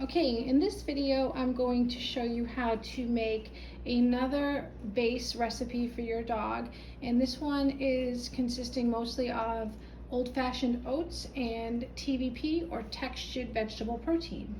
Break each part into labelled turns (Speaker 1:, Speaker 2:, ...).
Speaker 1: Okay, in this video, I'm going to show you how to make another base recipe for your dog. And this one is consisting mostly of old-fashioned oats and TVP, or textured vegetable protein.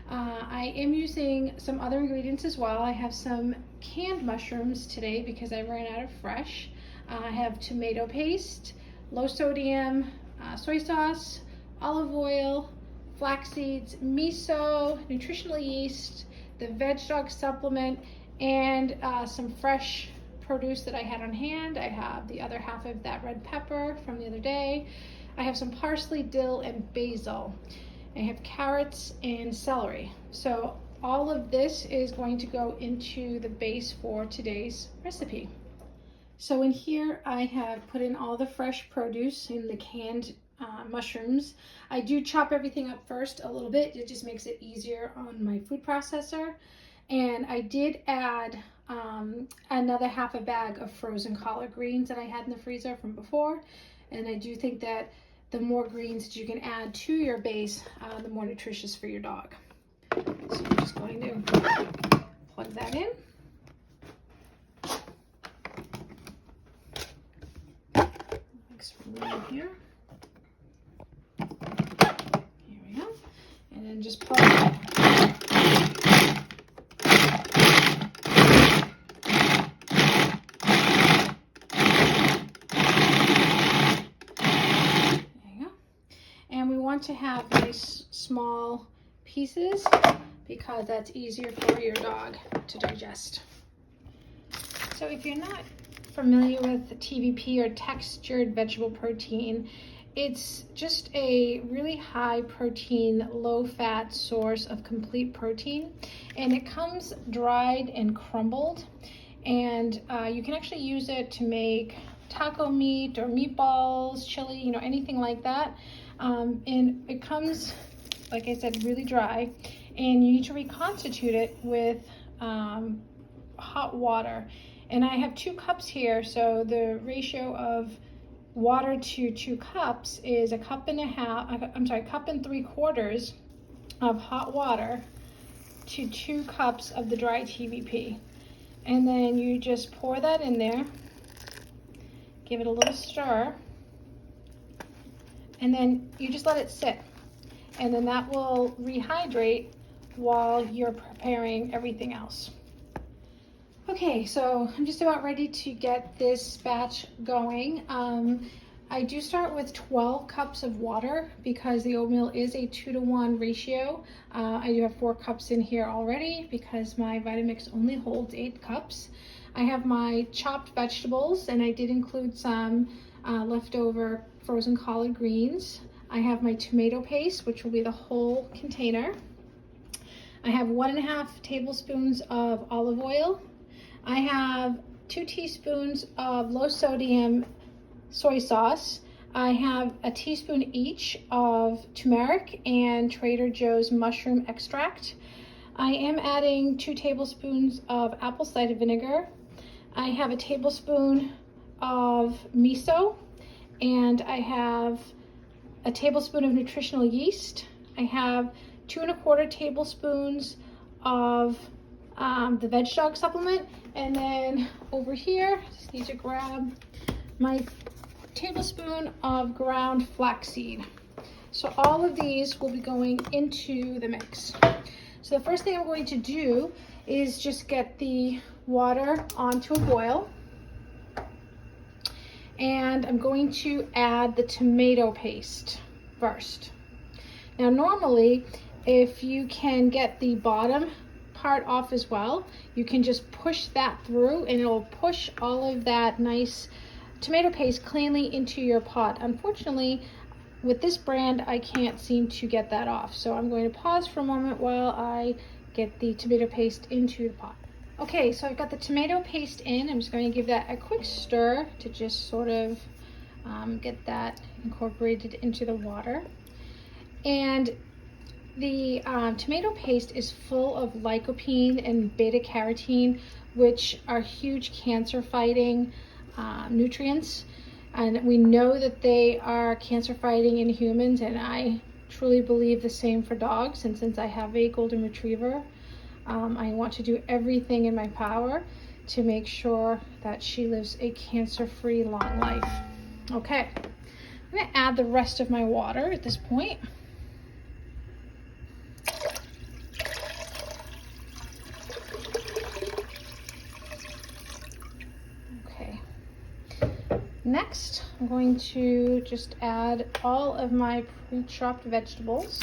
Speaker 1: I am using some other ingredients as well. I have some canned mushrooms today because I ran out of fresh. I have tomato paste, low sodium, soy sauce, olive oil, flax seeds, miso, nutritional yeast, the veg dog supplement, and some fresh produce that I had on hand. I have the other half of that red pepper from the other day. I have some parsley, dill, and basil. I have carrots and celery. So all of this is going to go into the base for today's recipe. So in here I have put in all the fresh produce in the canned mushrooms. I do chop everything up first a little bit. It just makes it easier on my food processor. And I did add another half a bag of frozen collard greens that I had in the freezer from before. And I do think that the more greens that you can add to your base, the more nutritious for your dog. So I'm just going to plug that in. Mix from right here. Here we go. And then just pour it up. To have nice small pieces because that's easier for your dog to digest. So if you're not familiar with TVP, or textured vegetable protein, it's just a really high protein, low fat source of complete protein, and it comes dried and crumbled, and you can actually use it to make taco meat or meatballs, chili, anything like that. And it comes, like I said, really dry, and you need to reconstitute it with hot water. And I have 2 cups here, so the ratio of water to 2 cups is a cup and 3/4 of hot water to 2 cups of the dry TVP. And then you just pour that in there, give it a little stir, and then you just let it sit, and then that will rehydrate while you're preparing everything else. Okay, so I'm just about ready to get this batch going. I do start with 12 cups of water because the oatmeal is a 2-to-1 ratio. I do have 4 cups in here already because my Vitamix only holds 8 cups. I have my chopped vegetables, and I did include some leftover frozen collard greens. I have my tomato paste, which will be the whole container. I have 1.5 tablespoons of olive oil. I have 2 teaspoons of low sodium soy sauce. I have a teaspoon each of turmeric and Trader Joe's mushroom extract. I am adding 2 tablespoons of apple cider vinegar. I have a tablespoon of miso, and I have a tablespoon of nutritional yeast. I have 2¼ tablespoons of the veg dog supplement, and then over here, just need to grab my tablespoon of ground flaxseed. So all of these will be going into the mix. So the first thing I'm going to do is just get the water onto a boil. And I'm going to add the tomato paste first. Now normally, if you can get the bottom part off as well, you can just push that through and it'll push all of that nice tomato paste cleanly into your pot. Unfortunately, with this brand, I can't seem to get that off. So I'm going to pause for a moment while I get the tomato paste into the pot. Okay, so I've got the tomato paste in. I'm just going to give that a quick stir to just sort of get that incorporated into the water. And the tomato paste is full of lycopene and beta-carotene, which are huge cancer-fighting nutrients. And we know that they are cancer-fighting in humans, and I truly believe the same for dogs, and since I have a golden retriever, I want to do everything in my power to make sure that she lives a cancer-free long life. Okay, I'm gonna add the rest of my water at this point. Okay, next I'm going to just add all of my pre-chopped vegetables.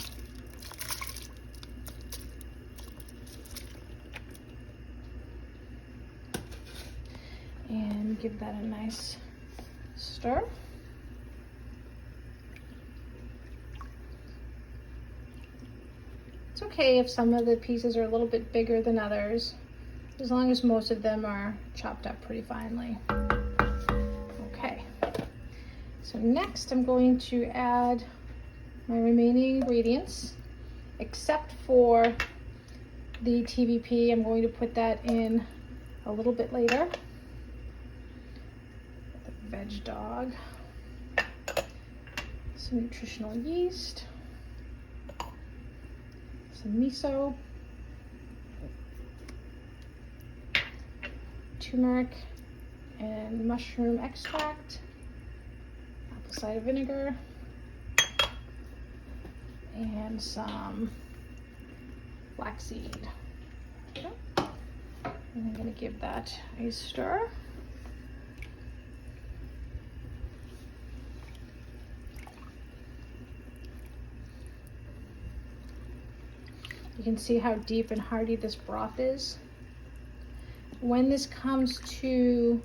Speaker 1: And give that a nice stir. It's okay if some of the pieces are a little bit bigger than others, as long as most of them are chopped up pretty finely. Okay, so next I'm going to add my remaining ingredients, except for the TVP. I'm going to put that in a little bit later. The veg dog, some nutritional yeast, some miso, turmeric and mushroom extract, apple cider vinegar, and some flaxseed. Okay. And I'm going to give that a stir. You can see how deep and hearty this broth is. When this comes to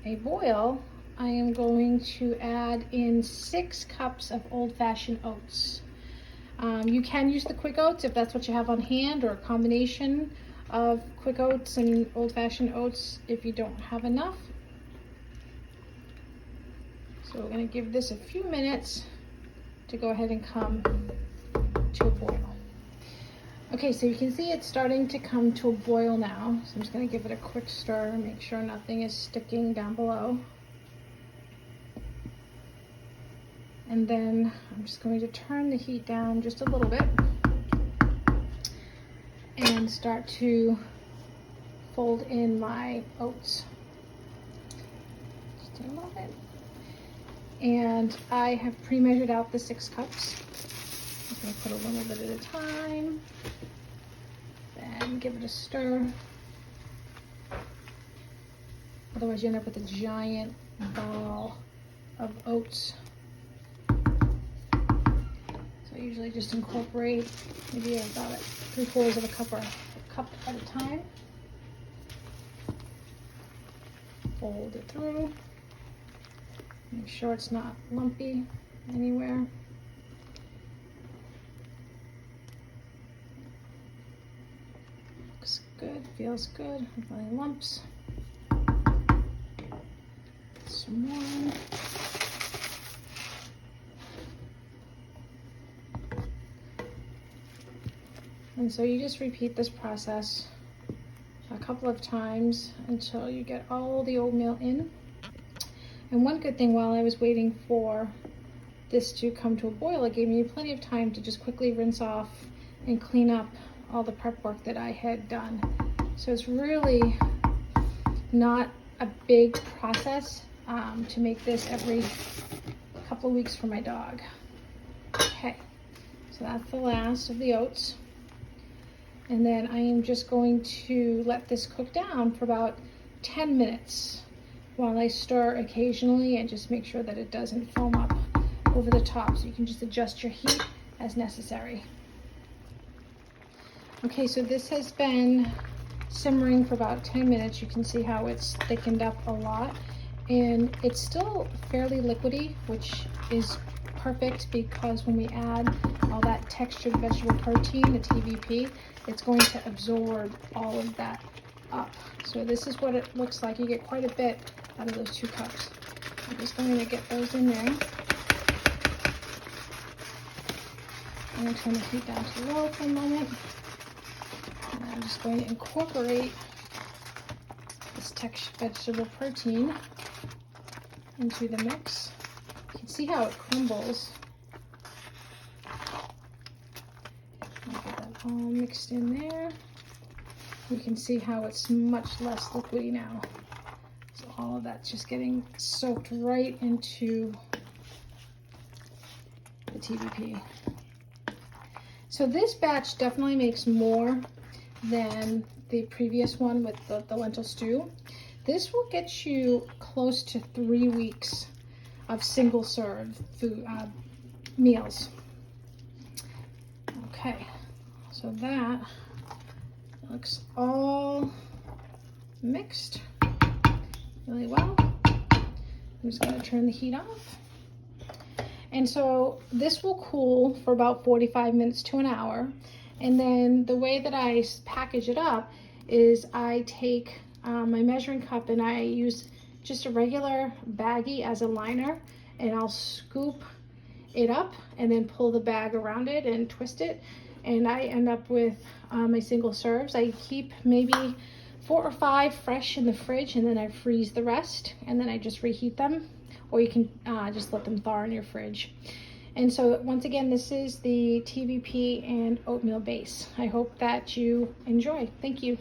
Speaker 1: a boil, I am going to add in 6 cups of old-fashioned oats. You can use the quick oats if that's what you have on hand, or a combination of quick oats and old-fashioned oats if you don't have enough. So we're going to give this a few minutes to go ahead and come to a boil. Okay, so you can see it's starting to come to a boil now. So I'm just going to give it a quick stir, make sure nothing is sticking down below. And then I'm just going to turn the heat down just a little bit and start to fold in my oats. Just a little bit. And I have pre-measured out the 6 cups. I'm going to put a little bit at a time. Then give it a stir. Otherwise you end up with a giant ball of oats. So I usually just incorporate maybe about 3/4 of a cup or a cup at a time. Fold it through. Make sure it's not lumpy anywhere. Looks good, feels good, no lumps. Some more. And so you just repeat this process a couple of times until you get all the oatmeal in. And one good thing, while I was waiting for this to come to a boil, it gave me plenty of time to just quickly rinse off and clean up all the prep work that I had done. So it's really not a big process to make this every couple of weeks for my dog. Okay, so that's the last of the oats. And then I am just going to let this cook down for about 10 minutes while I stir occasionally and just make sure that it doesn't foam up over the top. So you can just adjust your heat as necessary. Okay, so this has been simmering for about 10 minutes. You can see how it's thickened up a lot. And it's still fairly liquidy, which is perfect because when we add all that textured vegetable protein, the TVP, it's going to absorb all of that up. So this is what it looks like. You get quite a bit out of those 2 cups. I'm just going to get those in there. I'm going to turn the heat down to low for a moment. And I'm just going to incorporate this textured vegetable protein into the mix. You can see how it crumbles. all mixed in there. You can see how it's much less liquidy now. So all of that's just getting soaked right into the TVP. So this batch definitely makes more than the previous one with the lentil stew. This will get you close to 3 weeks of single serve food meals. Okay, so that looks all mixed really well. I'm just gonna turn the heat off. And so this will cool for about 45 minutes to an hour. And then the way that I package it up is I take my measuring cup and I use just a regular baggie as a liner, and I'll scoop it up and then pull the bag around it and twist it. And I end up with my single serves. I keep maybe 4 or 5 fresh in the fridge, and then I freeze the rest, and then I just reheat them, or you can just let them thaw in your fridge. And so once again, this is the TVP and oatmeal base. I hope that you enjoy. Thank you.